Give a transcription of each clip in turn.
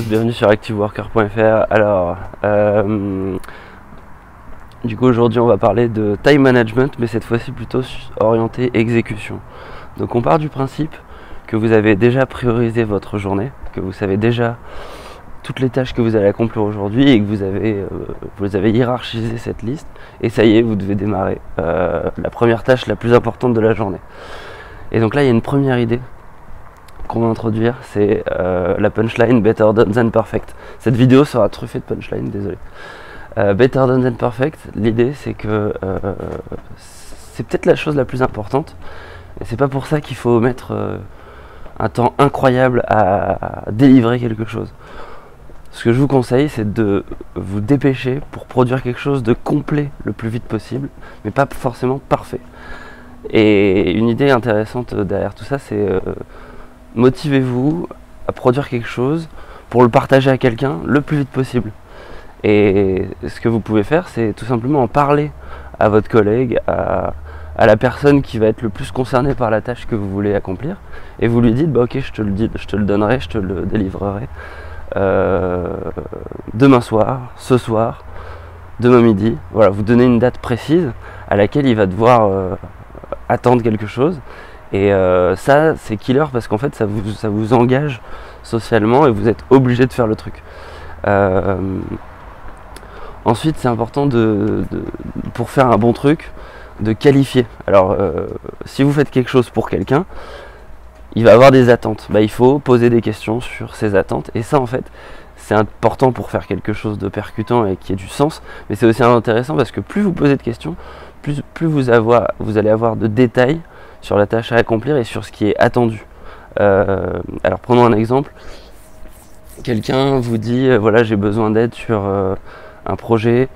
bienvenue sur activeworker.fr. Alors, du coup aujourd'hui on va parler de time management, mais cette fois-ci plutôt orienté exécution. Donc on part du principe que vous avez déjà priorisé votre journée, que vous savez déjà toutes les tâches que vous allez accomplir aujourd'hui et que vous avez hiérarchisé cette liste, et ça y est, vous devez démarrer la première tâche la plus importante de la journée. Et donc là il y a une première idée qu'on va introduire, c'est la punchline Better Done Than Perfect. Cette vidéo sera truffée de punchline, désolé. Better Done Than Perfect, l'idée c'est que c'est peut-être la chose la plus importante, et c'est pas pour ça qu'il faut mettre un temps incroyable à délivrer quelque chose. Ce que je vous conseille, c'est de vous dépêcher pour produire quelque chose de complet le plus vite possible, mais pas forcément parfait. Et une idée intéressante derrière tout ça, c'est motivez-vous à produire quelque chose pour le partager à quelqu'un le plus vite possible. Et ce que vous pouvez faire, c'est tout simplement en parler à votre collègue, à la personne qui va être le plus concernée par la tâche que vous voulez accomplir, et vous lui dites bah ok, je te le donnerai, je te le délivrerai demain soir, ce soir, demain midi. Voilà, vous donnez une date précise à laquelle il va devoir attendre quelque chose. Et ça c'est killer parce qu'en fait ça vous engage socialement et vous êtes obligé de faire le truc. Ensuite c'est important pour faire un bon truc de qualifier. Alors si vous faites quelque chose pour quelqu'un, il va avoir des attentes. Il faut poser des questions sur ses attentes, et ça en fait c'est important pour faire quelque chose de percutant et qui ait du sens, mais c'est aussi intéressant parce que plus vous posez de questions, plus vous allez avoir de détails sur la tâche à accomplir et sur ce qui est attendu. Alors prenons un exemple. Quelqu'un vous dit voilà, j'ai besoin d'aide sur un projet,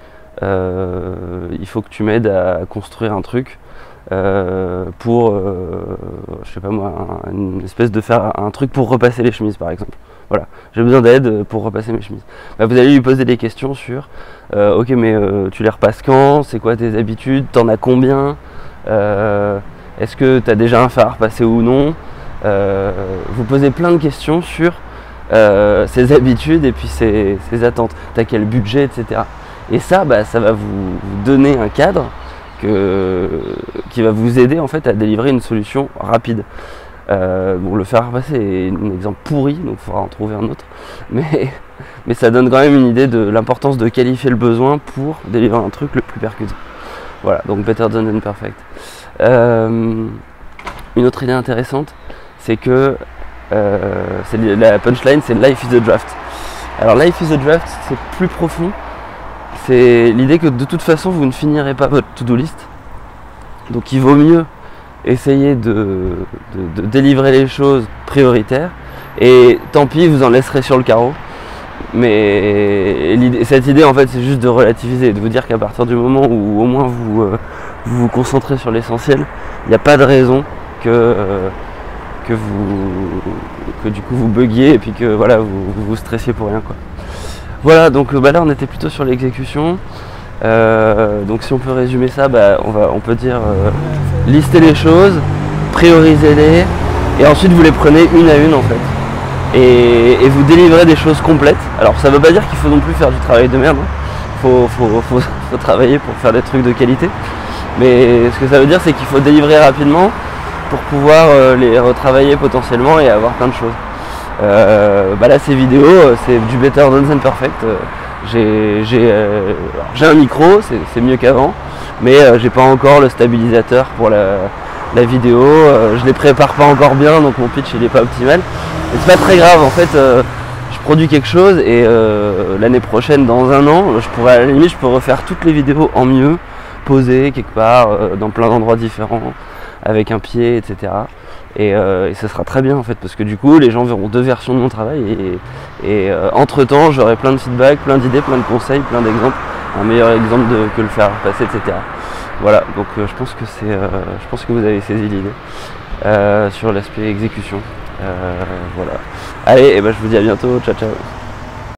il faut que tu m'aides à construire un truc pour je sais pas moi, une espèce de faire un truc pour repasser les chemises par exemple. Voilà, j'ai besoin d'aide pour repasser mes chemises. Vous allez lui poser des questions sur ok, mais tu les repasses quand, c'est quoi tes habitudes, t'en as combien, est-ce que tu as déjà un phare passé ou non. Vous posez plein de questions sur ses habitudes et puis ses attentes. Tu as quel budget, etc. Et ça, ça va vous donner un cadre qui va vous aider en fait à délivrer une solution rapide. Bon, le faire passer est un exemple pourri, donc il faudra en trouver un autre. Mais ça donne quand même une idée de l'importance de qualifier le besoin pour délivrer un truc le plus percutant. Voilà, donc Better Done Than Perfect. Une autre idée intéressante, c'est que la punchline, c'est Life is a draft. Alors Life is a draft, c'est plus profond. C'est l'idée que de toute façon vous ne finirez pas votre to-do list, donc il vaut mieux essayer de délivrer les choses prioritaires, et tant pis, vous en laisserez sur le carreau. Mais cette idée en fait, c'est juste de relativiser, de vous dire qu'à partir du moment où au moins vous concentrez sur l'essentiel, il n'y a pas de raison que du coup vous buggiez et puis que voilà, vous stressiez pour rien, quoi. Voilà, donc là on était plutôt sur l'exécution. Donc si on peut résumer ça, on peut dire lister les choses, prioriser-les, et ensuite vous les prenez une à une en fait. Et vous délivrez des choses complètes. Alors ça veut pas dire qu'il faut non plus faire du travail de merde, hein. Faut travailler pour faire des trucs de qualité. Mais ce que ça veut dire, c'est qu'il faut délivrer rapidement pour pouvoir les retravailler potentiellement et avoir plein de choses. Là ces vidéos, c'est du Better Done Than Perfect. J'ai un micro, c'est mieux qu'avant, mais j'ai pas encore le stabilisateur pour la vidéo, je les prépare pas encore bien, donc mon pitch il est pas optimal. Mais c'est pas très grave, en fait je produis quelque chose, et l'année prochaine, dans un an, à la limite je peux refaire toutes les vidéos en mieux, posées quelque part, dans plein d'endroits différents, avec un pied, etc. Et ce sera très bien en fait, parce que du coup les gens verront deux versions de mon travail, et entre temps j'aurai plein de feedback, plein d'idées, plein de conseils, plein d'exemples, un meilleur exemple que le faire passer, etc. Voilà, donc je pense que vous avez saisi l'idée sur l'aspect exécution. Voilà. Allez, je vous dis à bientôt, ciao ciao.